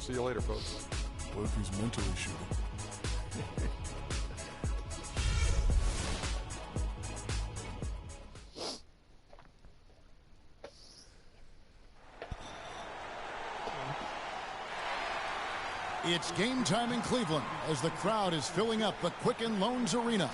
See you later, folks. What if he's mentally shooting? It's game time in Cleveland as the crowd is filling up the Quicken Loans Arena.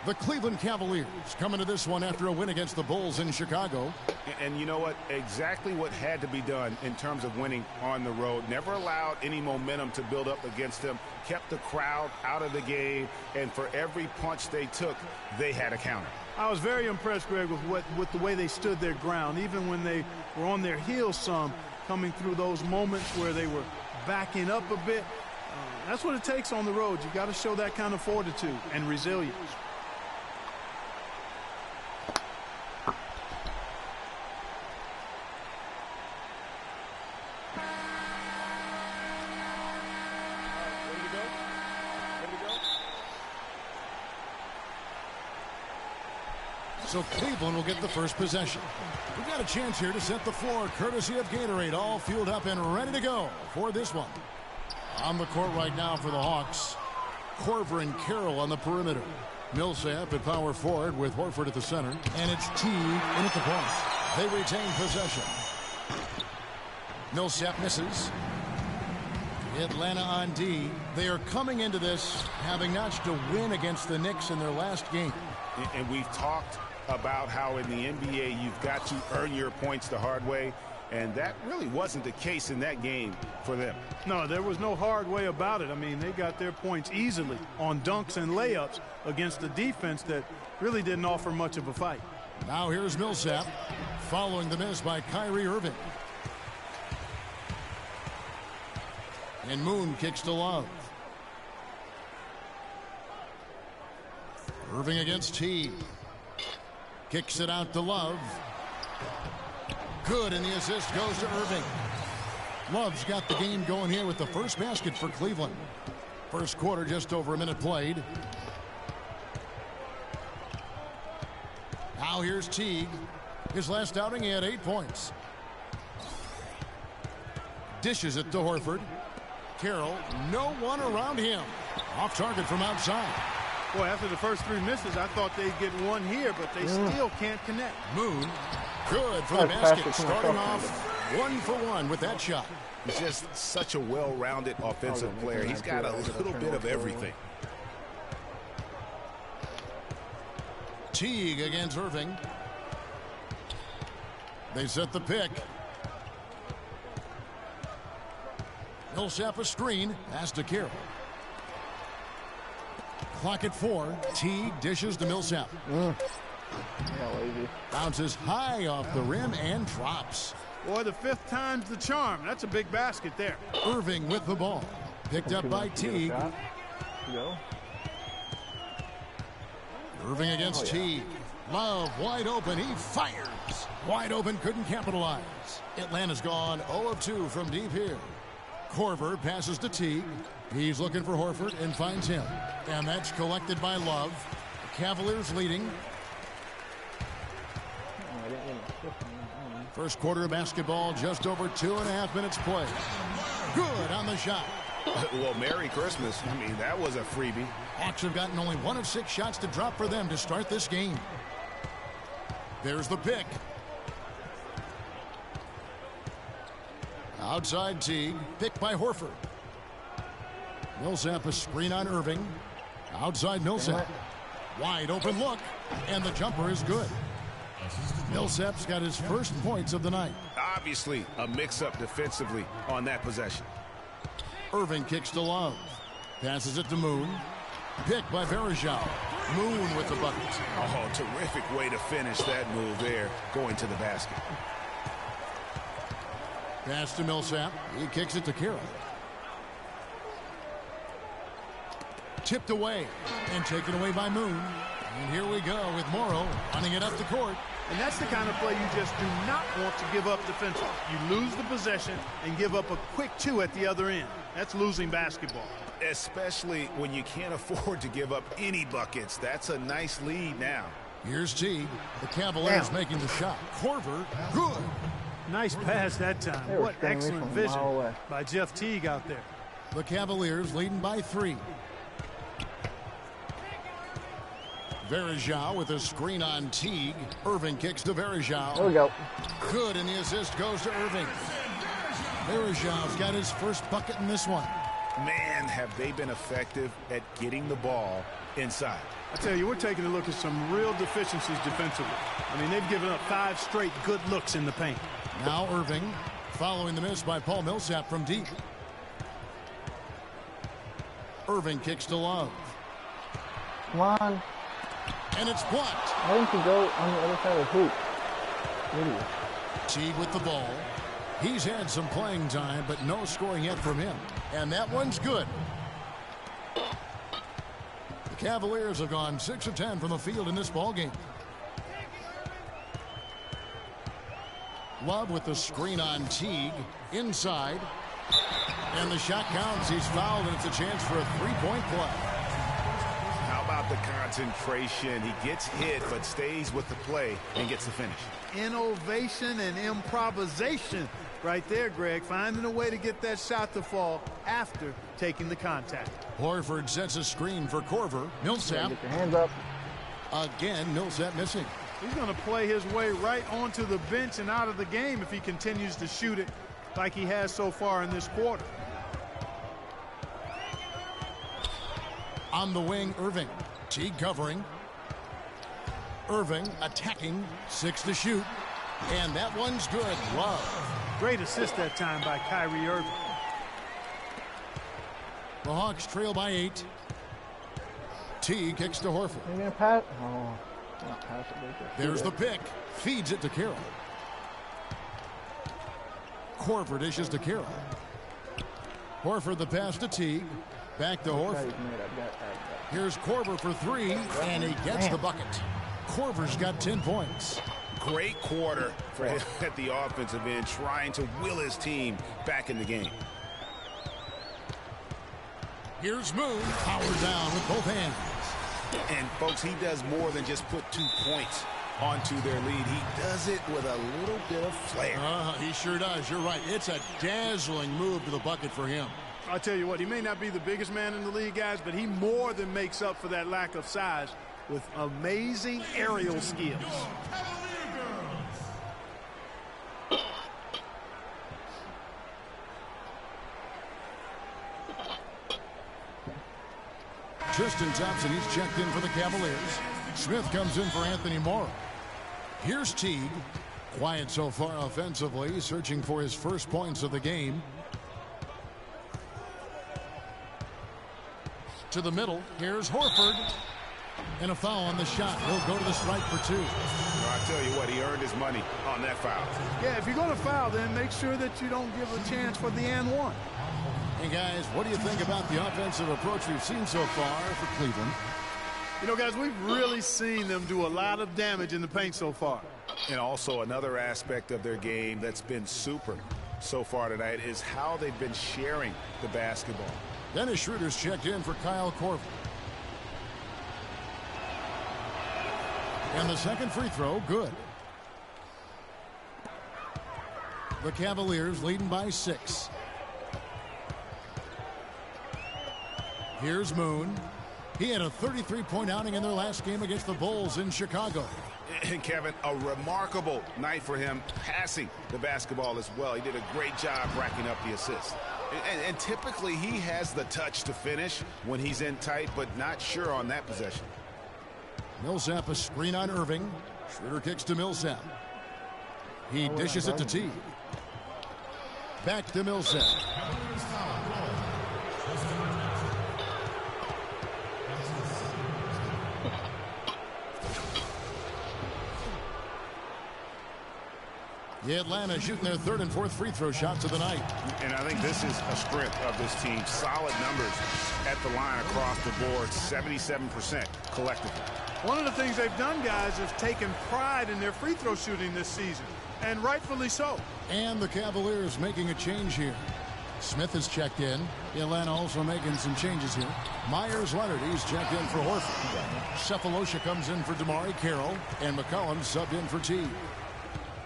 The Cleveland Cavaliers coming to this one after a win against the Bulls in Chicago. And you know what? Exactly what had to be done in terms of winning on the road. Never allowed any momentum to build up against them. Kept the crowd out of the game. And for every punch they took, they had a counter. I was very impressed, Greg, with the way they stood their ground, even when they were on their heels some, coming through those moments where they were backing up a bit. That's what it takes on the road. You got to show that kind of fortitude and resilience. So Cleveland will get the first possession. We've got a chance here to set the floor, courtesy of Gatorade, all fueled up and ready to go for this one. On the court right now for the Hawks, Korver and Carroll on the perimeter. Millsap at power forward with Horford at the center. And it's Teague in at the point. They retain possession. Millsap misses. Atlanta on D. They are coming into this having notched a win against the Knicks in their last game. And we've talked about how in the NBA you've got to earn your points the hard way, and that really wasn't the case in that game for them. No, there was no hard way about it. I mean, they got their points easily on dunks and layups against a defense that really didn't offer much of a fight. Now here's Millsap following the miss by Kyrie Irving. And Moon kicks to Love. Irving against Teague. Kicks it out to Love. Good, and the assist goes to Irving. Love's got the game going here with the first basket for Cleveland. First quarter, just over a minute played. Now here's Teague. His last outing, he had 8 points. Dishes it to Horford. Carroll, no one around him. Off target from outside. Boy, after the first 3 misses, I thought they'd get one here, but they still can't connect. Moon, good for the basket. Starting off 1 for 1 with that shot. He's just such a well-rounded offensive player. He's got a little bit of everything. Teague against Irving. They set the pick. Millsap a screen. Pass to Carroll. Clock at 4. Teague dishes to Millsap. Bounces high off the rim and drops. Boy, the 5th time's the charm. That's a big basket there. Irving with the ball. Picked up by Teague. Irving against Teague. Love wide open. He fires. Wide open, couldn't capitalize. Atlanta's gone 0 of 2 from deep here. Korver passes to Teague. He's looking for Horford and finds him. And that's collected by Love. The Cavaliers leading. First quarter of basketball, just over 2.5 minutes played. Good on the shot. Well, Merry Christmas. I mean, that was a freebie. Hawks have gotten only 1 of 6 shots to drop for them to start this game. There's the pick. Outside Teague, picked by Horford. Millsap a screen on Irving. Outside Millsap. Wide open look, and the jumper is good. Millsap's got his first points of the night. Obviously, a mix-up defensively on that possession. Irving kicks to Love. Passes it to Moon. Picked by Verajao. Moon with the bucket. Oh, terrific way to finish that move there, going to the basket. Pass to Millsap. He kicks it to Carroll. Tipped away and taken away by Moon. And here we go with Morrow running it up the court. And that's the kind of play you just do not want to give up defensively. You lose the possession and give up a quick 2 at the other end. That's losing basketball. Especially when you can't afford to give up any buckets. That's a nice lead now. Here's Teague. The Cavaliers making the shot. Korver, good. Nice pass that time. What excellent vision by Jeff Teague out there. The Cavaliers leading by 3. Verajao with a screen on Teague. Irving kicks to Verajao. There we go. Good, and the assist goes to Irving. Verajao's got his first bucket in this one. Man, have they been effective at getting the ball inside. I tell you, we're taking a look at some real deficiencies defensively. I mean, they've given up 5 straight good looks in the paint. Now Irving, following the miss by Paul Millsap from deep. Irving kicks to Love. Come on. And it's blocked. Why didn't you go on the other side of the hoop? Idiot. Teague with the ball. He's had some playing time, but no scoring yet from him. And that one's good. The Cavaliers have gone 6 of 10 from the field in this ballgame. Love with the screen on Teague. Inside. And the shot counts. He's fouled, and it's a chance for a three-point play. How about the concentration? He gets hit, but stays with the play and gets the finish. Innovation and improvisation right there, Greg. Finding a way to get that shot to fall after taking the contact. Horford sets a screen for Korver. Millsap. Get your hands up. Again, Millsap missing. He's going to play his way right onto the bench and out of the game if he continues to shoot it like he has so far in this quarter. On the wing, Irving. Teague covering. Irving attacking. 6 to shoot. And that one's good. Love. Great assist that time by Kyrie Irving. The Hawks trail by 8. Teague kicks to Horford. You're going to pass? Oh, not pass it. There's the pick. Feeds it to Carroll. Korver dishes to Carroll. Horford the pass to Teague. Back to Horford. Here's Korver for 3, and he gets the bucket. Korver's got 10 points. Great quarter for him at the offensive end, trying to will his team back in the game. Here's Moon, power down with both hands. And, folks, he does more than just put 2 points onto their lead. He does it with a little bit of flair. He sure does. You're right. It's a dazzling move to the bucket for him. I'll tell you what, he may not be the biggest man in the league, guys, but he more than makes up for that lack of size with amazing aerial skills. Tristan Thompson, he's checked in for the Cavaliers. Smith comes in for Anthony Morrow. Here's Teague. Quiet so far offensively, searching for his first points of the game. To the middle. Here's Horford. And a foul on the shot. He'll go to the strike for 2. Well, I tell you what, he earned his money on that foul. Yeah, if you're going to foul, then make sure that you don't give a chance for the and one. Hey, guys, what do you think about the offensive approach we've seen so far for Cleveland? You know, guys, we've really seen them do a lot of damage in the paint so far. And also another aspect of their game that's been super so far tonight is how they've been sharing the basketball. Dennis Schroeder's checked in for Kyle Korver. And the second free throw, good. The Cavaliers leading by 6. Here's Moon. He had a 33-point outing in their last game against the Bulls in Chicago. And Kevin, a remarkable night for him passing the basketball as well. He did a great job racking up the assists. And typically he has the touch to finish when he's in tight, but not sure on that possession. Millsap a screen on Irving. Schroeder kicks to Millsap. He dishes it to Teague. Back to Millsap. The Atlanta shooting their third and fourth free throw shots of the night. And I think this is a strength of this team. Solid numbers at the line across the board, 77% collectively. One of the things they've done, guys, is taken pride in their free throw shooting this season, and rightfully so. And the Cavaliers making a change here. Smith is checked in. Atlanta also making some changes here. Myers Leonard, he's checked in for Horford. Cephalosha comes in for DeMarre Carroll, and McCollum subbed in for Teague.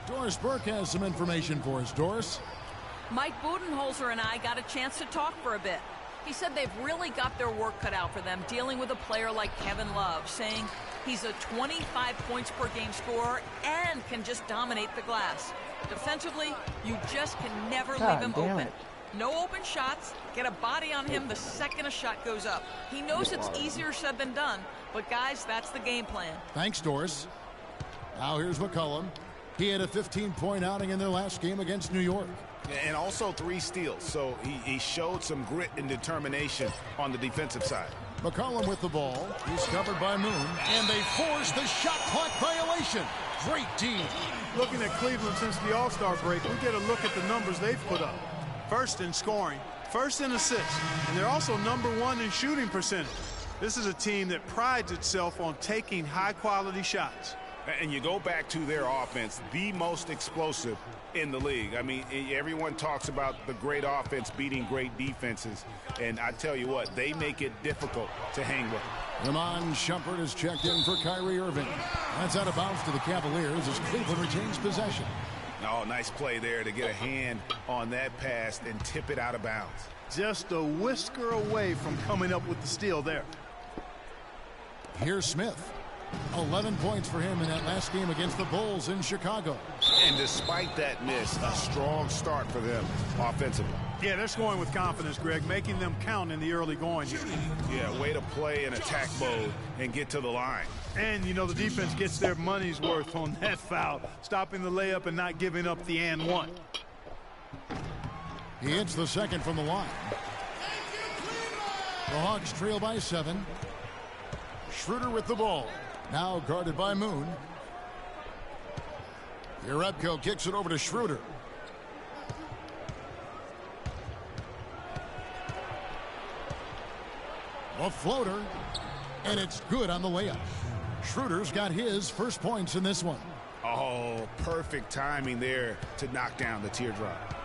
Doris Burke has some information for us. Doris? Mike Budenholzer and I got a chance to talk for a bit. He said they've really got their work cut out for them dealing with a player like Kevin Love, saying he's a 25 points per game scorer and can just dominate the glass. Defensively, you just can never leave him open. No open shots. Get a body on him the second a shot goes up. He knows it's easier said than done, but guys, that's the game plan. Thanks, Doris. Now here's McCollum. He had a 15-point outing in their last game against New York. And also 3 steals, so he showed some grit and determination on the defensive side. McCollum with the ball. He's covered by Moon, and they force the shot clock violation. Great D. Looking at Cleveland since the All-Star break, we get a look at the numbers they've put up. First in scoring, first in assists, and they're also #1 in shooting percentage. This is a team that prides itself on taking high-quality shots. And you go back to their offense, the most explosive in the league. I mean, everyone talks about the great offense beating great defenses, and I tell you what, they make it difficult to hang with. Iman Shumpert is checked in for Kyrie Irving. That's out of bounds to the Cavaliers as Cleveland retains possession. Oh, nice play there to get a hand on that pass and tip it out of bounds. Just a whisker away from coming up with the steal there. Here's Smith. 11 points for him in that last game against the Bulls in Chicago. And despite that miss, a strong start for them offensively. Yeah, they're scoring with confidence, Greg, making them count in the early going here. Yeah, way to play in attack mode and get to the line. And, you know, the defense gets their money's worth on that foul, stopping the layup and not giving up the and one. He hits the second from the line. The Hawks trail by 7. Schroeder with the ball. Now guarded by Moon. Jerebko kicks it over to Schroeder. A floater, and it's good on the layup. Schroeder's got his first points in this one. Oh, perfect timing there to knock down the teardrop.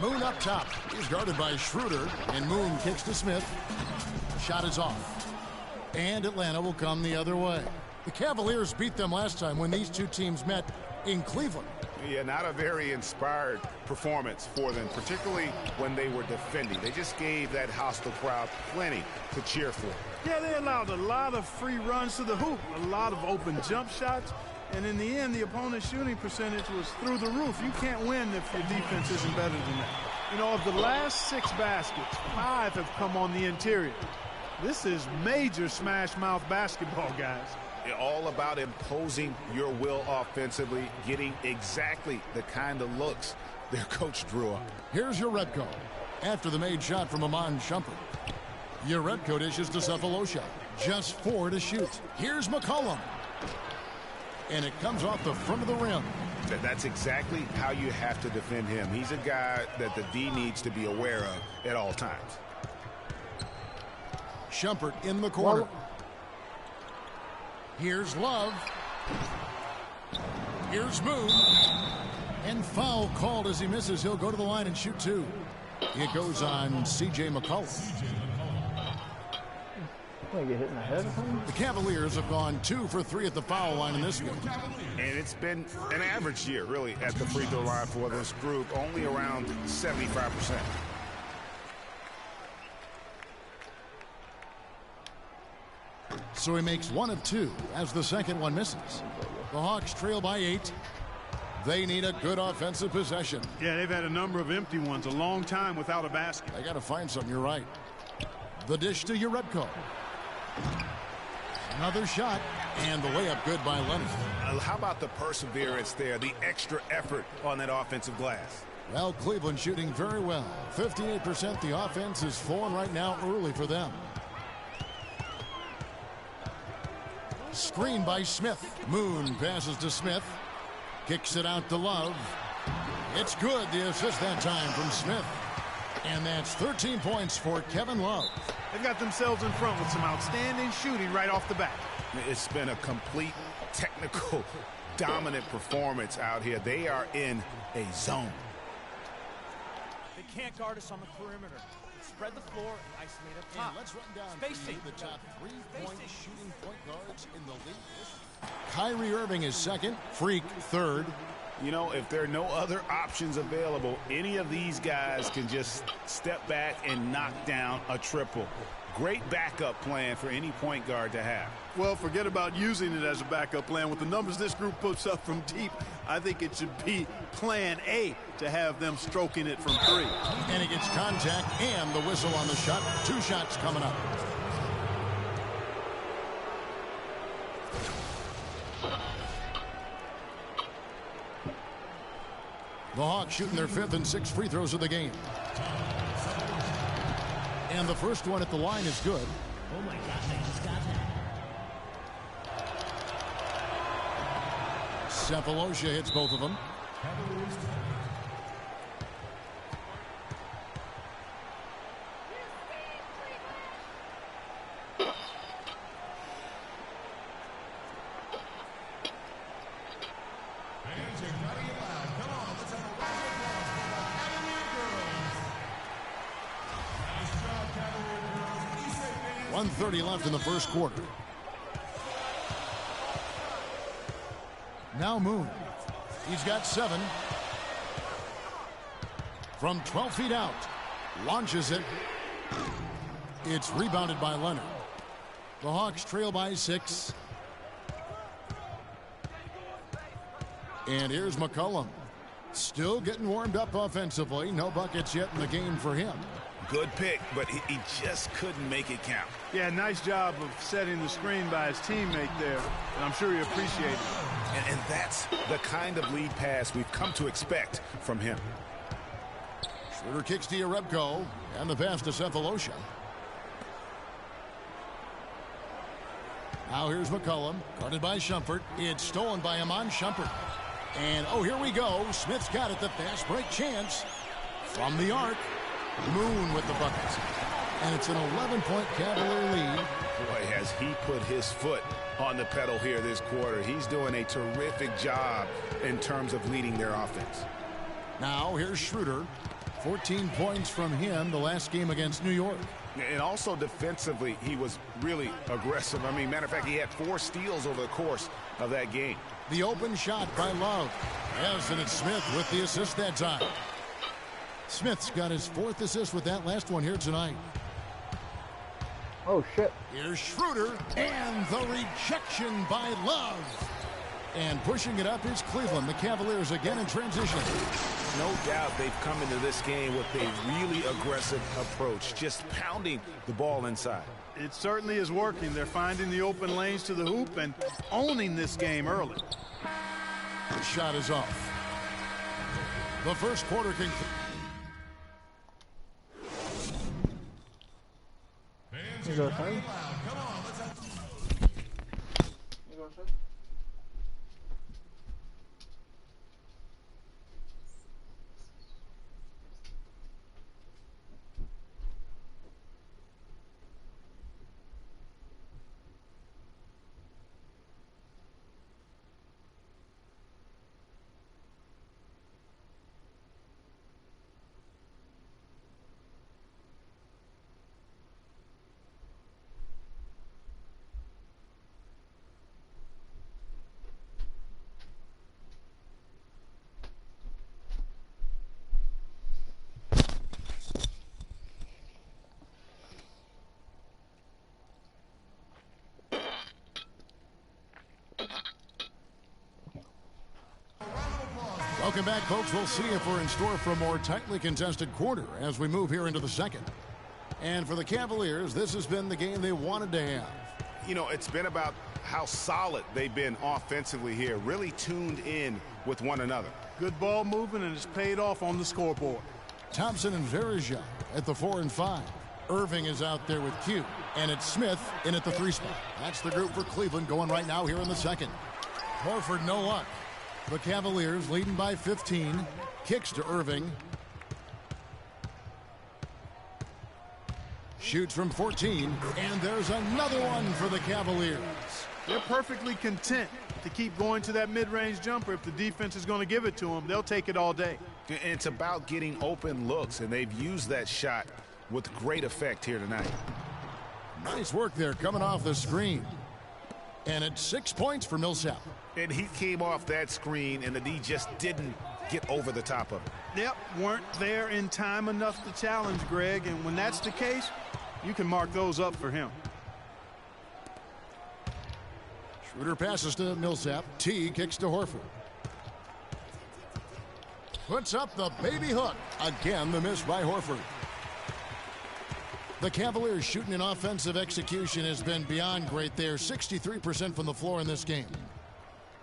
Moon up top. He's guarded by Schroeder, and Moon kicks to Smith. Shot is off. And Atlanta will come the other way. The Cavaliers beat them last time when these two teams met in Cleveland. Yeah, not a very inspired performance for them, particularly when they were defending. They just gave that hostile crowd plenty to cheer for. Yeah, they allowed a lot of free runs to the hoop, a lot of open jump shots, and in the end, the opponent's shooting percentage was through the roof. You can't win if your defense isn't better than that. You know, of the last 6 baskets, 5 have come on the interior. This is major smash mouth basketball, guys. All about imposing your will offensively, getting exactly the kind of looks their coach drew up. Here's Jerebko after the made shot from Iman Shumpert. Jerebko dishes to Cephalosha. Just 4 to shoot. Here's McCollum. And it comes off the front of the rim. That's exactly how you have to defend him. He's a guy that the D needs to be aware of at all times. Shumpert in the corner. Here's Love. Here's Moon. And foul called as he misses. He'll go to the line and shoot 2. It goes on C.J. McCollum. Get hit in the head or something? The Cavaliers have gone 2 for 3 at the foul line in this game. And it's been an average year, really, at the free throw line for this group, only around 75%. So he makes 1 of 2 as the second one misses. The Hawks trail by 8. They need a good offensive possession. Yeah, they've had a number of empty ones, a long time without a basket. They got to find something, you're right. The dish to Jerebko. Another shot, and the layup good by Leonard. How about the perseverance there, the extra effort on that offensive glass? Well, Cleveland shooting very well. 58%. The offense is flowing right now early for them. Screen by Smith. Moon passes to Smith. Kicks it out to Love. It's good. The assist that time from Smith. And that's 13 points for Kevin Love. They've got themselves in front with some outstanding shooting right off the bat. It's been a complete technical dominant performance out here. They are in a zone. They can't guard us on the perimeter. Spread the floor and isolate up top. And let's run down Spacing. the top 3-point shooting point guards in the league. Kyrie Irving is second. Freak third. You know, if there are no other options available, any of these guys can just step back and knock down a triple. Great backup plan for any point guard to have. Well, forget about using it as a backup plan. With the numbers this group puts up from deep, I think it should be plan A to have them stroking it from three. And he gets contact and the whistle on the shot. 2 shots coming up. The Hawks shooting their 5th and 6th free throws of the game. And the first one at the line is good. Oh my God, I just got that. Cephalosha hits both of them. 1:30 left in the first quarter. Now Moon. He's got 7. From 12 feet out. Launches it. It's rebounded by Leonard. The Hawks trail by 6. And here's McCollum. Still getting warmed up offensively. No buckets yet in the game for him. Good pick, but he just couldn't make it count. Yeah, nice job of setting the screen by his teammate there, and I'm sure he appreciated it. And that's the kind of lead pass we've come to expect from him. Schroeder kicks to Yarebko, and the pass to Cephalosha. Now here's McCollum, guarded by Shumpert. It's stolen by Iman Shumpert. And, oh, here we go. Smith's got it, the fast break chance. From the arc, Moon with the buckets. And it's an 11-point Cavalier lead. Boy, has he put his foot on the pedal here this quarter. He's doing a terrific job in terms of leading their offense. Now here's Schroeder. 14 points from him the last game against New York. And also defensively, he was really aggressive. I mean, matter of fact, he had 4 steals over the course of that game. The open shot by Love. Yes, and it's Smith with the assist that time. Smith's got his 4th assist with that last one here tonight. Oh, shit. Here's Schroeder, and the rejection by Love. And pushing it up is Cleveland. The Cavaliers again in transition. No doubt they've come into this game with a really aggressive approach, just pounding the ball inside. It certainly is working. They're finding the open lanes to the hoop and owning this game early. The shot is off. The first quarter concludes. You go, son. You go, son. Welcome back, folks. We'll see if we're in store for a more tightly contested quarter as we move here into the second. And for the Cavaliers, this has been the game they wanted to have. You know, it's been about how solid they've been offensively here, really tuned in with one another. Good ball movement, and it's paid off on the scoreboard. Thompson and Verija at the 4 and 5. Irving is out there with Q, and it's Smith in at the 3 spot. That's the group for Cleveland going right now here in the second. Horford, no luck. The Cavaliers leading by 15. Kicks to Irving. Shoots from 14, and there's another one for the Cavaliers. They're perfectly content to keep going to that mid-range jumper. If the defense is going to give it to them, they'll take it all day. And it's about getting open looks, and they've used that shot with great effect here tonight. Nice work there coming off the screen. And it's 6 points for Millsap. And he came off that screen, and the D just didn't get over the top of it. Yep, weren't there in time enough to challenge Greg, and when that's the case, you can mark those up for him. Schroeder passes to Millsap. T kicks to Horford. Puts up the baby hook. Again, the miss by Horford. The Cavaliers shooting in offensive execution has been beyond great there. 63% from the floor in this game.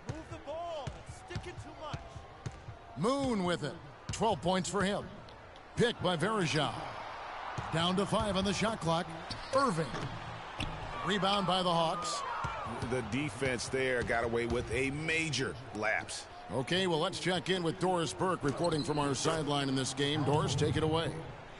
Move the ball. It's sticking too much. Moon with it. 12 points for him. Pick by Varejao. Down to 5 on the shot clock. Irving. Rebound by the Hawks. The defense there got away with a major lapse. Okay, well, let's check in with Doris Burke reporting from our sideline in this game. Doris, take it away.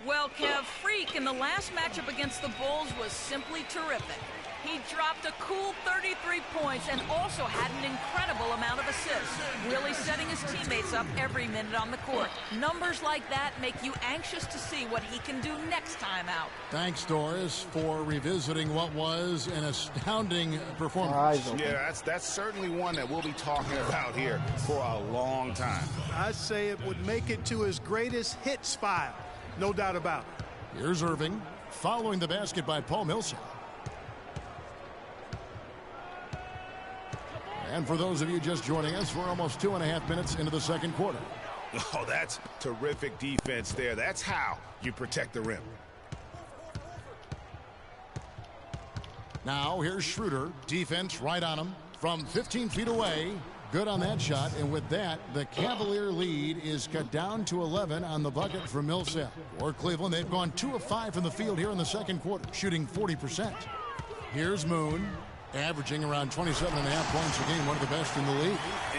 Well, Kev, Freak in the last matchup against the Bulls was simply terrific. He dropped a cool 33 points and also had an incredible amount of assists, really setting his teammates up every minute on the court. Numbers like that make you anxious to see what he can do next time out. Thanks, Doris, for revisiting what was an astounding performance. Yeah, that's certainly one that we'll be talking about here for a long time. I'd say it would make it to his greatest hits file. No doubt about it. Here's Irving, following the basket by Paul Millsap. And for those of you just joining us, we're almost 2.5 minutes into the second quarter. Oh, that's terrific defense there. That's how you protect the rim. Now, here's Schroeder. Defense right on him from 15 feet away. Good on that shot, and with that, the Cavalier lead is cut down to 11 on the bucket for Millsap. For Cleveland, they've gone 2 of 5 from the field here in the second quarter, shooting 40%. Here's Moon, averaging around 27.5 points a game, one of the best in the league.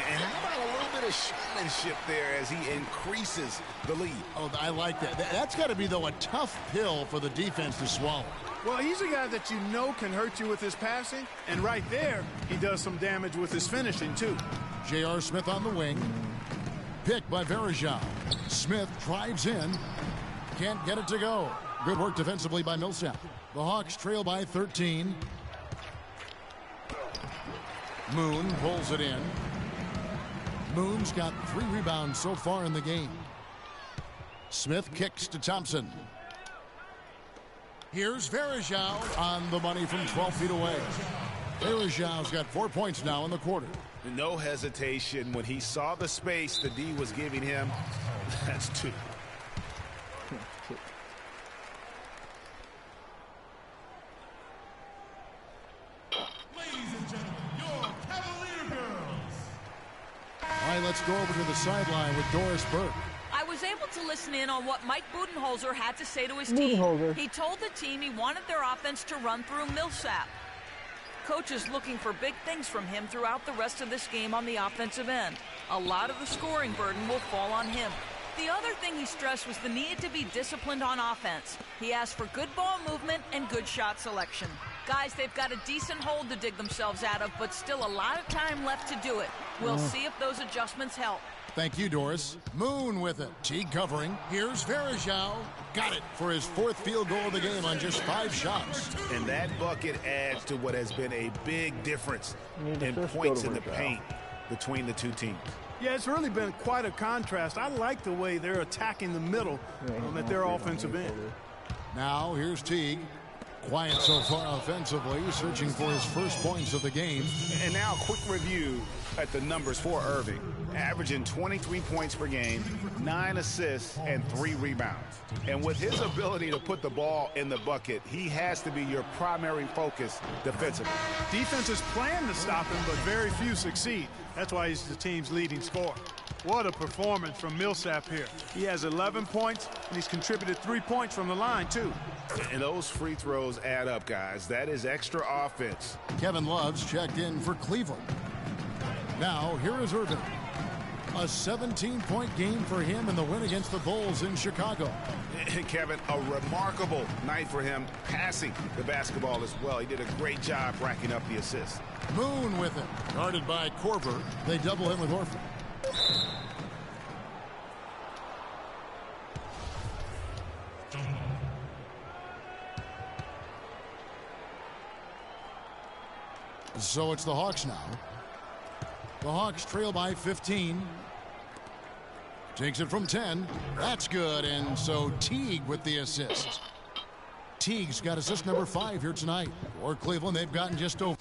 And how about a little bit of showmanship there as he increases the lead? Oh, I like that. That's got to be, though, a tough pill for the defense to swallow. Well, he's a guy that you know can hurt you with his passing, and right there, he does some damage with his finishing, too. J.R. Smith on the wing. Pick by Varejao. Smith drives in. Can't get it to go. Good work defensively by Millsap. The Hawks trail by 13. Moon pulls it in. Moon's got 3 rebounds so far in the game. Smith kicks to Thompson. Here's Varejao on the money from 12 feet away. Varejao's got 4 points now in the quarter. No hesitation when he saw the space the D was giving him. That's 2. Ladies and gentlemen, your Cavalier girls. All right, let's go over to the sideline with Doris Burke. I was able to listen in on what Mike Budenholzer had to say to his team. He told the team he wanted their offense to run through Millsap. Coach is looking for big things from him throughout the rest of this game on the offensive end. A lot of the scoring burden will fall on him. The other thing he stressed was the need to be disciplined on offense. He asked for good ball movement and good shot selection. Guys, they've got a decent hole to dig themselves out of, but still a lot of time left to do it. We'll see if those adjustments help. Thank you, Doris. Moon with it. Teague covering. Here's Varejao. Got it for his 4th field goal of the game on just 5 shots. And that bucket adds to what has been a big difference in points in the paint between the two teams. Yeah, it's really been quite a contrast. I like the way they're attacking the middle at their offensive end. Now, here's Teague. Quiet so far offensively, searching for his first points of the game. And now a quick review at the numbers for Irving. Averaging 23 points per game, 9 assists, and 3 rebounds. And with his ability to put the ball in the bucket, he has to be your primary focus defensively. Defenses plan to stop him, but very few succeed. That's why he's the team's leading scorer. What a performance from Millsap here. He has 11 points, and he's contributed 3 points from the line, too. And those free throws add up, guys. That is extra offense. Kevin Love's checked in for Cleveland. Now, here is Irving. A 17-point game for him in the win against the Bulls in Chicago. Kevin, a remarkable night for him passing the basketball as well. He did a great job racking up the assists. Moon with it. Guarded by Korver. They double him with Horford. So it's the Hawks now. The Hawks trail by 15. Takes it from 10. That's good. And so Teague with the assist. Teague's got assist number 5 here tonight. For Cleveland, they've gotten just over.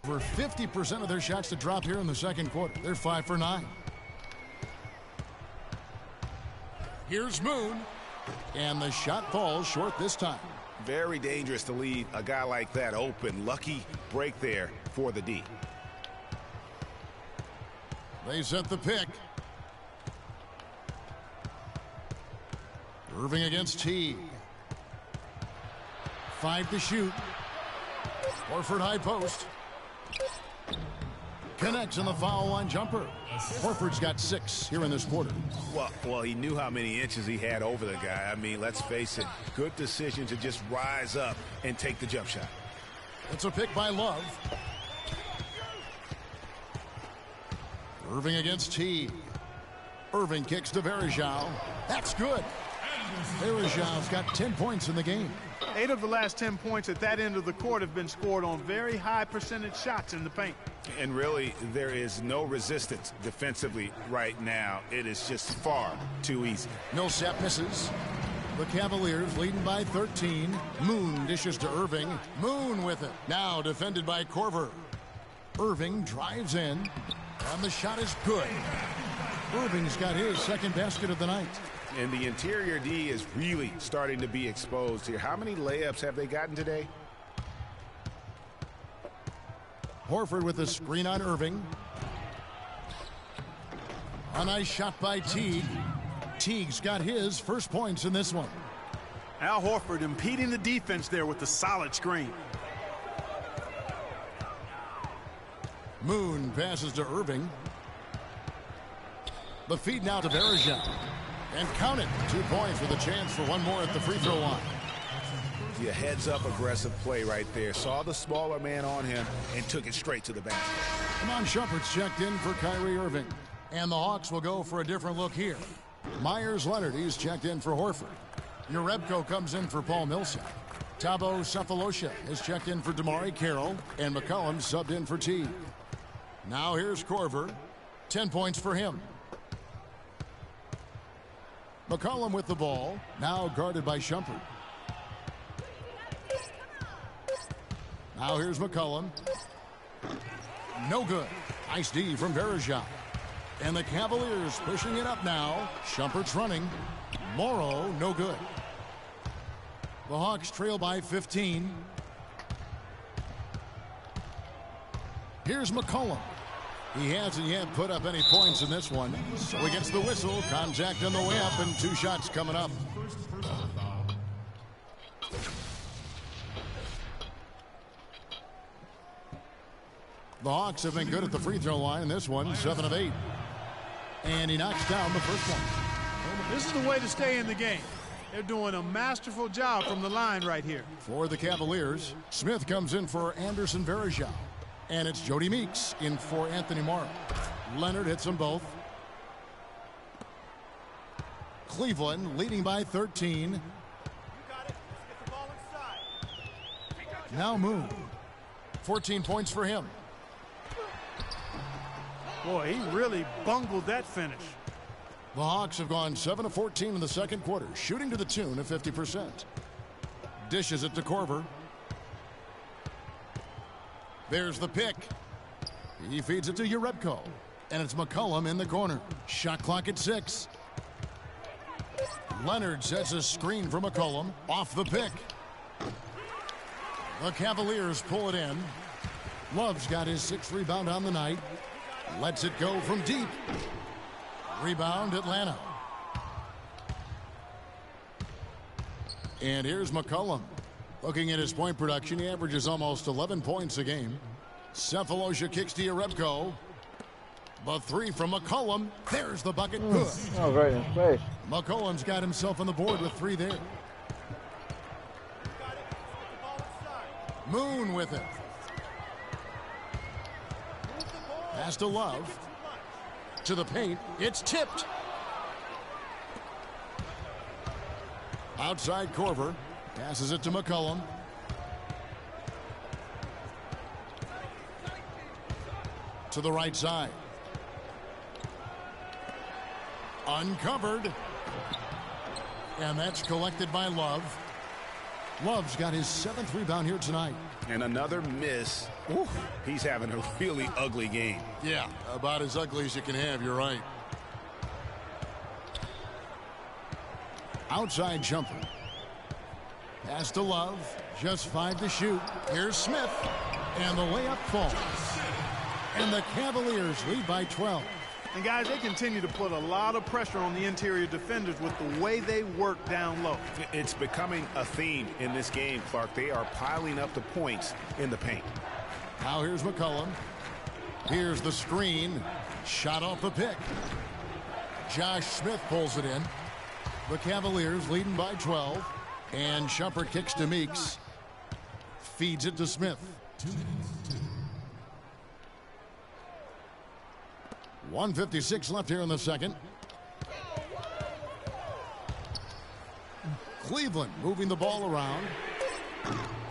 Over 50% of their shots to drop here in the second quarter. They're 5 for 9. Here's Moon. And the shot falls short this time. Very dangerous to leave a guy like that open. Lucky break there for the D. They set the pick. Irving against Teague. 5 to shoot. Horford high post. Connects in the foul line jumper. Horford's got 6 here in this quarter. Well, he knew how many inches he had over the guy. I mean, let's face it, good decision to just rise up and take the jump shot. It's a pick by Love. Irving against Teague. Irving kicks to Varejao. That's good. Varejão's got 10 points in the game. 8 of the last 10 points at that end of the court have been scored on very high percentage shots in the paint. And really, there is no resistance defensively right now. It is just far too easy. Millsap misses. The Cavaliers leading by 13. Moon dishes to Irving. Moon with it. Now defended by Korver. Irving drives in. And the shot is good. Irving's got his second basket of the night. And the interior D is really starting to be exposed here. How many layups have they gotten today? Horford with a screen on Irving. A nice shot by Teague. Teague's got his first points in this one. Al Horford impeding the defense there with the solid screen. Moon passes to Irving. The feed now to Varejao. And count it. 2 points with a chance for one more at the free throw line. Yeah, heads-up aggressive play right there. Saw the smaller man on him and took it straight to the basket. Iman Shumpert's checked in for Kyrie Irving. And the Hawks will go for a different look here. Myers Leonard, he's checked in for Horford. Jerebko comes in for Paul Millsap. Thabo Sefolosha is checked in for Damari Carroll. And McCollum subbed in for Teague. Now here's Korver. 10 points for him. McCollum with the ball, now guarded by Shumpert. Now here's McCollum. No good. Nice D from Varejao. And the Cavaliers pushing it up now. Shumpert's running. Morrow, no good. The Hawks trail by 15. Here's McCollum. He hasn't yet put up any points in this one. So he gets the whistle. Contact on the way up and 2 shots coming up. The Hawks have been good at the free throw line in this one. 7 of 8. And he knocks down the first one. This is the way to stay in the game. They're doing a masterful job from the line right here. For the Cavaliers, Smith comes in for Anderson Varejao. And it's Jody Meeks in for Anthony Morrow. Leonard hits them both. Cleveland leading by 13. Now Moon. 14 points for him. Boy, he really bungled that finish. The Hawks have gone 7 of 14 in the second quarter, shooting to the tune of 50%. Dishes it to Korver. There's the pick. He feeds it to Urebko. And it's McCollum in the corner. Shot clock at 6. Leonard sets a screen for McCollum. Off the pick. The Cavaliers pull it in. Love's got his 6th rebound on the night. Lets it go from deep. Rebound Atlanta. And here's McCollum. Looking at his point production, he averages almost 11 points a game. Cephalosha kicks to Urebko. The 3 from McCollum. There's the bucket. Good. Oh, great in space. McCollum's got himself on the board with 3 there. Moon with it. Pass to Love. To the paint. It's tipped. Outside Corver. Passes it to McCollum. To the right side. Uncovered. And that's collected by Love. Love's got his 7th rebound here tonight. And another miss. Oof. He's having a really ugly game. Yeah, about as ugly as you can have, you're right. Outside jumper. Pass to Love. Just 5 to shoot. Here's Smith. And the layup falls. And the Cavaliers lead by 12. And guys, they continue to put a lot of pressure on the interior defenders with the way they work down low. It's becoming a theme in this game, Clark. They are piling up the points in the paint. Now here's McCollum. Here's the screen. Shot off the pick. Josh Smith pulls it in. The Cavaliers leading by 12. And Shumpert kicks to Meeks. Feeds it to Smith. 1:56 left here in the second. Cleveland moving the ball around.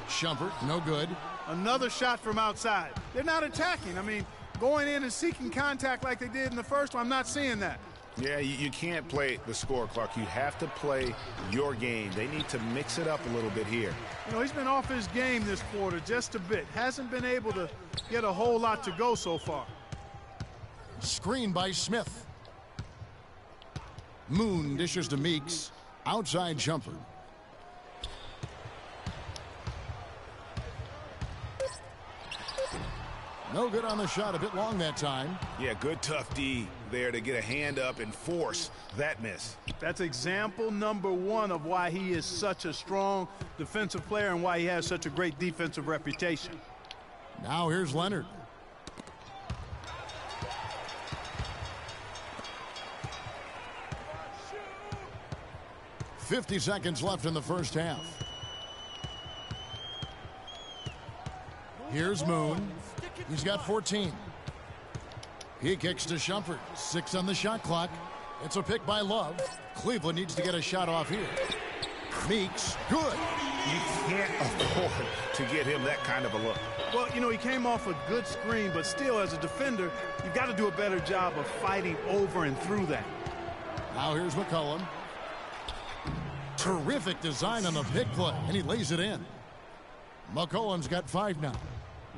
Shumpert, no good. Another shot from outside. They're not attacking. I mean, going in and seeking contact like they did in the first one, I'm not seeing that. Yeah, you can't play the score, Clark. You have to play your game. They need to mix it up a little bit here. You know, he's been off his game this quarter just a bit. Hasn't been able to get a whole lot to go so far. Screen by Smith. Moon dishes to Meeks. Outside jumper. No good on the shot. A bit long that time. Yeah, good tough D there to get a hand up and force that miss. That's example number 1 of why he is such a strong defensive player and why he has such a great defensive reputation. Now here's Leonard. .50 seconds left in the first half. Here's Moon. He's got 14. He kicks to Shumpert. 6 on the shot clock. It's a pick by Love. Cleveland needs to get a shot off here. Meeks, good. You can't afford to get him that kind of a look. Well, you know, he came off a good screen, but still, as a defender, you've got to do a better job of fighting over and through that. Now here's McCollum. Terrific design on the pick play, and he lays it in. McCollum's got 5 now.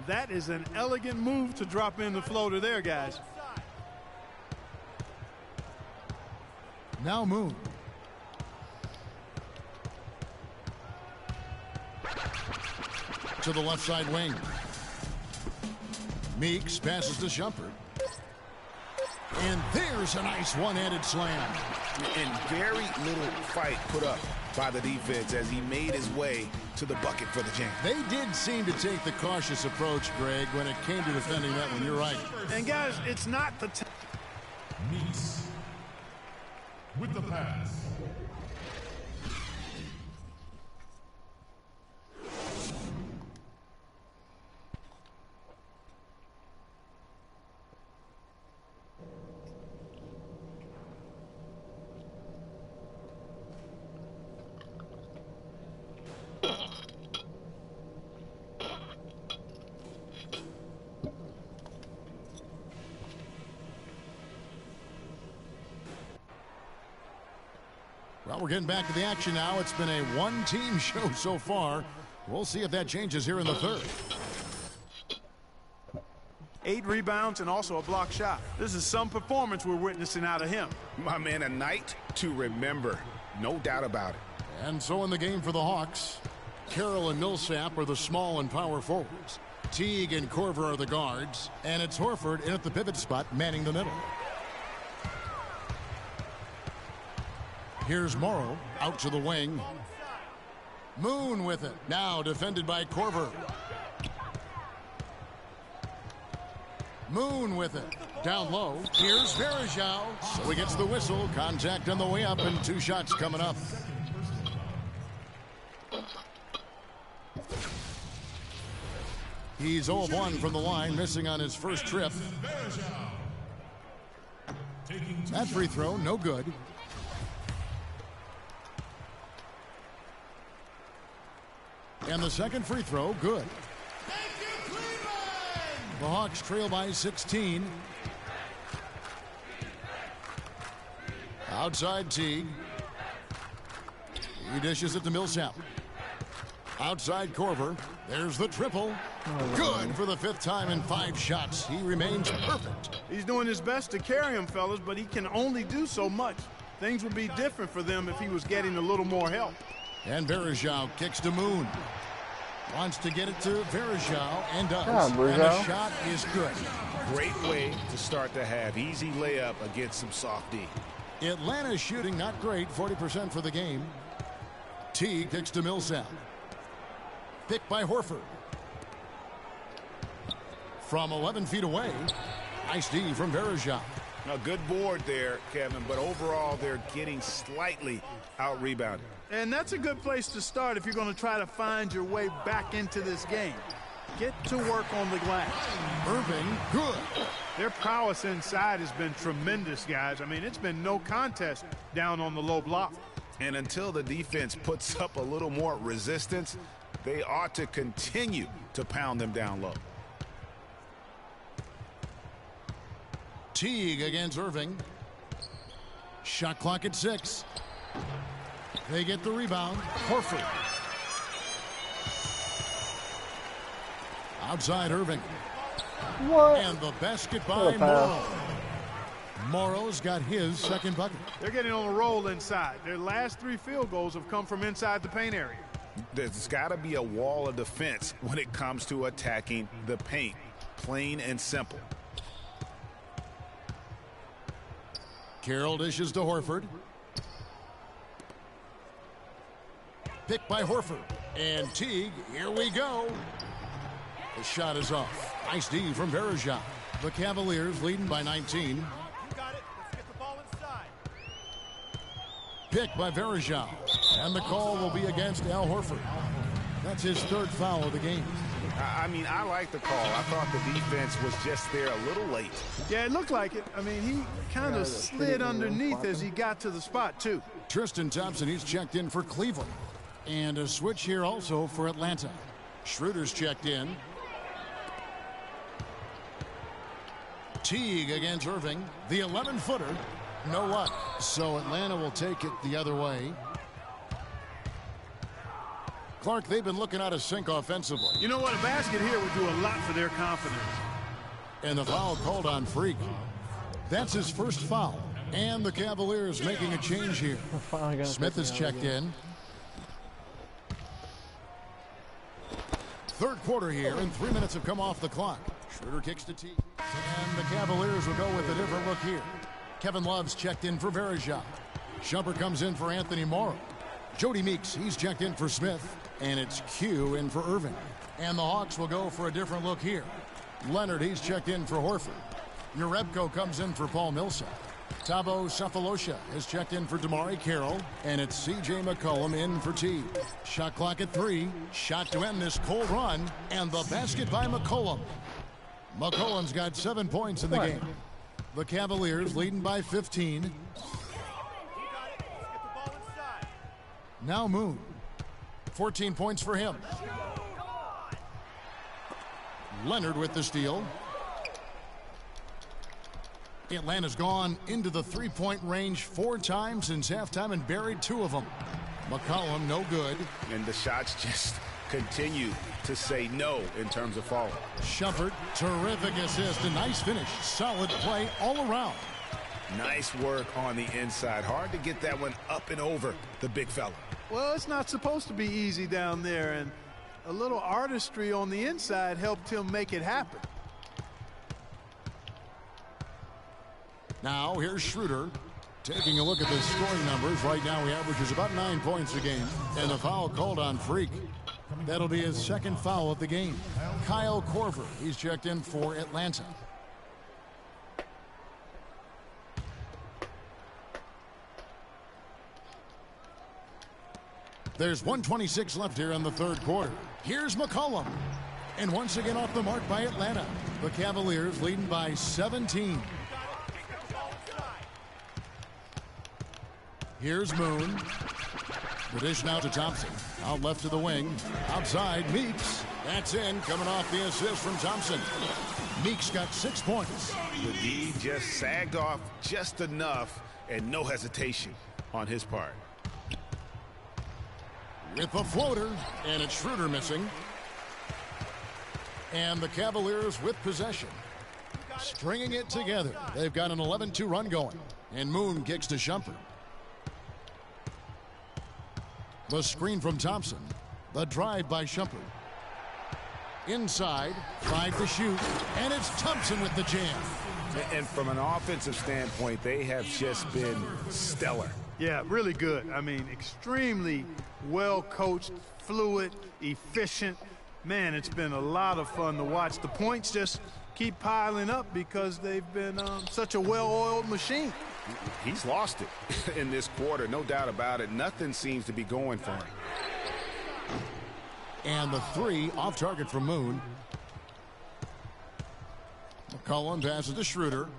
That is an elegant move to drop in the floater there, guys. Now Moon. To the left side wing. Meeks passes to Shumpert. And there's a nice one-handed slam. And very little fight put up by the defense as he made his way to the bucket for the jam. They did seem to take the cautious approach, Greg, when it came to defending that one. You're right. And guys, it's not the time. Meeks with the pass. Well, we're getting back to the action now. It's been a one-team show so far. We'll see if that changes here in the third. 8 rebounds, and also a block shot. This is some performance we're witnessing out of him. My man, a night to remember. No doubt about it. And so in the game for the Hawks, Carroll and Millsap are the small and power forwards. Teague and Korver are the guards. And it's Horford in at the pivot spot, manning the middle. Here's Morrow out to the wing. Moon with it. Now defended by Korver. Moon with it. Down low. Here's Varejao. So he gets the whistle. Contact on the way up and 2 shots coming up. He's 0-1 from the line, missing on his first trip. That free throw, no good. And the second free throw, good. The Hawks trail by 16. Outside Teague. He dishes it to Millsap. Outside Korver. There's the triple. Good for the 5th time in 5 shots. He remains perfect. He's doing his best to carry him, fellas, but he can only do so much. Things would be different for them if he was getting a little more help. And Varejao kicks to Moon. Wants to get it to Varejao and does. And the shot is good. Great way to start the half. Easy layup against some soft D. Atlanta's shooting not great, 40% for the game. Teague kicks to Millsap. Picked by Horford. From 11 feet away, nice D from Varejao. A good board there, Kevin, but overall they're getting slightly out-rebounded. And that's a good place to start if you're going to try to find your way back into this game. Get to work on the glass. Irving, good. Their prowess inside has been tremendous, guys. I mean, it's been no contest down on the low block. And until the defense puts up a little more resistance, they ought to continue to pound them down low. Teague against Irving. Shot clock at 6. They get the rebound. Horford. Outside Irving. What? And the basket by Morrow. Morrow's got his second bucket. They're getting on a roll inside. Their last 3 field goals have come from inside the paint area. There's got to be a wall of defense when it comes to attacking the paint. Plain and simple. Carroll dishes to Horford. Picked by Horford. And Teague, here we go. The shot is off. Nice D from Varejao. The Cavaliers leading by 19. You got it. Let's get the ball inside. Picked by Varejao. And the call will be against Al Horford. That's his 3rd foul of the game. I mean, I like the call. I thought the defense was just there a little late. Yeah, it looked like it. I mean, he kind of slid underneath as he got to the spot, too. Tristan Thompson, he's checked in for Cleveland. And a switch here also for Atlanta. Schroeder's checked in. Teague against Irving. The 11-footer. No luck. So Atlanta will take it the other way. Clark, they've been looking out of sync offensively. You know what? A basket here would do a lot for their confidence. And the foul called on Freak. That's his first foul. And the Cavaliers making a change here. Smith is checked in. 3rd quarter here, and 3 minutes have come off the clock. Schroeder kicks to Teague. And the Cavaliers will go with a different look here. Kevin Love's checked in for Varejao. Shumpert comes in for Anthony Morrow. Jody Meeks, he's checked in for Smith. And it's Q in for Irving. And the Hawks will go for a different look here. Leonard, he's checked in for Horford. Urebko comes in for Paul Millsap. Thabo Sefolosha is checked in for Damari Carroll. And it's C.J. McCollum in for Teague. Shot clock at 3. Shot to end this cold run. And the basket by McCollum. McCollum's got 7 points in the game. The Cavaliers leading by 15. Now Moon. 14 points for him. Leonard with the steal. Atlanta's gone into the 3-point range 4 times since halftime and buried 2 of them. McCollum no good. And the shots just continue to say no in terms of falling. Shumpert, terrific assist, a nice finish. Solid play all around. Nice work on the inside. Hard to get that one up and over the big fella. Well, it's not supposed to be easy down there, and a little artistry on the inside helped him make it happen. Now here's Schroeder. Taking a look at the scoring numbers, right now he averages about 9 points a game. And the foul called on Freak. That'll be his second foul of the game. Kyle Korver, he's checked in for Atlanta. There's 1:26 left here in the third quarter. Here's McCollum. And once again off the mark by Atlanta. The Cavaliers leading by 17. Here's Moon. The dish now to Thompson. Out left to the wing. Outside, Meeks. That's in, coming off the assist from Thompson. Meeks got 6 points. The D just sagged off just enough, and no hesitation on his part. With the floater, and it's Schroeder missing. And the Cavaliers with possession. Stringing it together. They've got an 11-2 run going. And Moon kicks to Shumpert. The screen from Thompson. The drive by Shumpert. Inside, 5 to shoot, and it's Thompson with the jam. And from an offensive standpoint, they have just been stellar. Yeah, really good. I mean, extremely well coached, fluid, efficient. Man, it's been a lot of fun to watch. The points just keep piling up because they've been such a well-oiled machine. He's lost it in this quarter, no doubt about it. Nothing seems to be going for him. And the three off target from Moon. McCollum passes to Schroeder.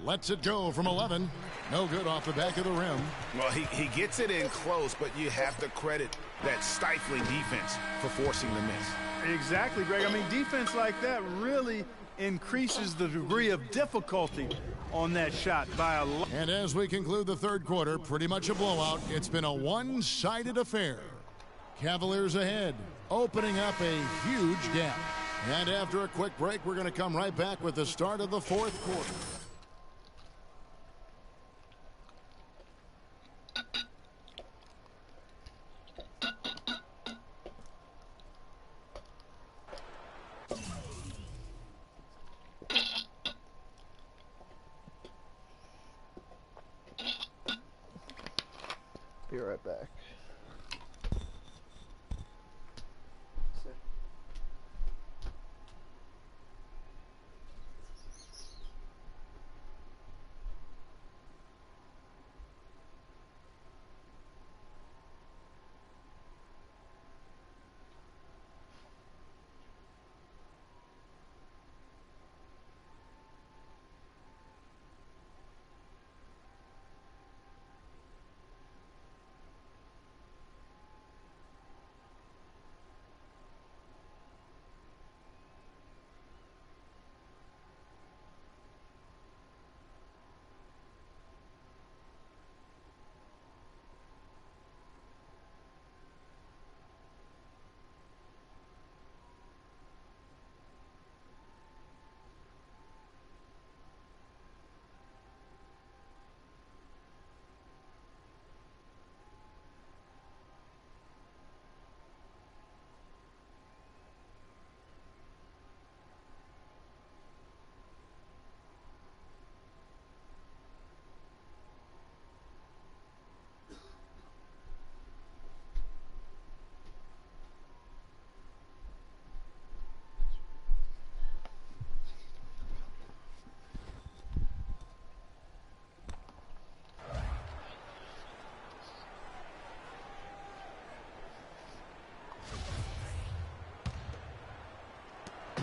Lets it go from 11. No good off the back of the rim. Well, he gets it in close, but you have to credit that stifling defense for forcing the miss. Exactly, Greg. I mean, defense like that really increases the degree of difficulty on that shot by a lot. And as we conclude the third quarter, pretty much a blowout. It's been a one-sided affair. Cavaliers ahead, opening up a huge gap. And after a quick break, we're going to come right back with the start of the fourth quarter. Be right back.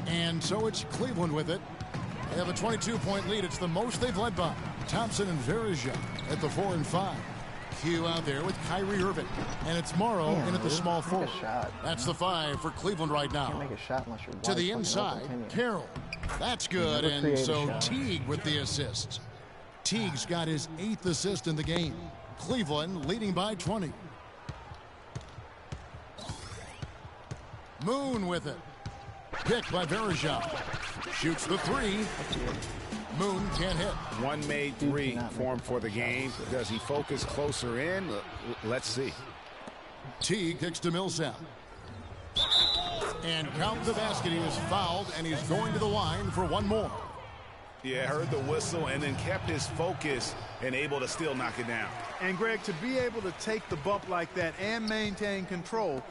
And so it's Cleveland with it. They have a 22-point lead. It's the most they've led by. Thompson and Verija at the 4 and 5. Q out there with Kyrie Irving. And it's Morrow in at the small forward. That's the 5 for Cleveland right now. Can't make a shot unless you're to the inside, Carroll. That's good. And so Teague with the assist. Teague's got his 8th assist in the game. Cleveland leading by 20. Moon with it. Picked by Verajao. Shoots the three. Moon can't hit. One made three for him for the game. Does he focus closer in? Let's see. Teague kicks to Millsap. And count the basket. He is fouled, and he's going to the line for one more. Yeah, heard the whistle and then kept his focus and able to still knock it down. And, Greg, to be able to take the bump like that and maintain control,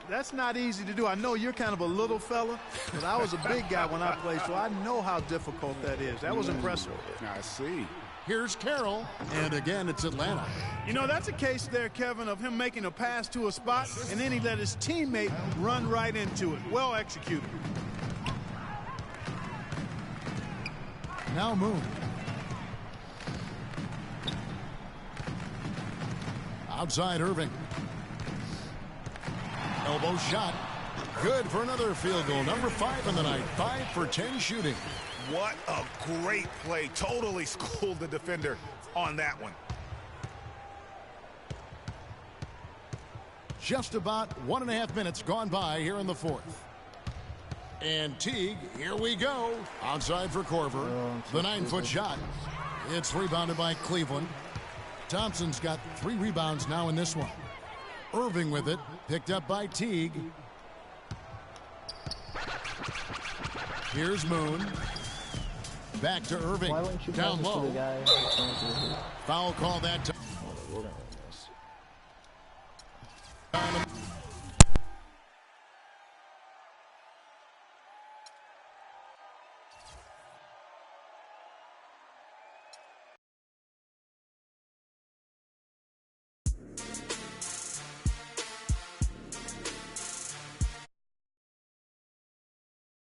that's not easy to do. I know you're kind of a little fella, but I was a big guy when I played, so I know how difficult that is. That was impressive. I see. Here's Carroll, and again, it's Atlanta. You know, that's a case there, Kevin, of him making a pass to a spot, and then he let his teammate run right into it. Well executed. Now Moon. Outside Irving. Elbow shot. Good for another field goal. Number 5 in the night. 5 for 10 shooting. What a great play. Totally schooled the defender on that one. Just about 1.5 minutes gone by here in the fourth. And Teague, here we go. Outside for Korver. The 9-foot shot. It's rebounded by Cleveland. Thompson's got 3 rebounds now in this one. Irving with it. Picked up by Teague. Here's Moon. Back to Irving. Down low. Foul call that time.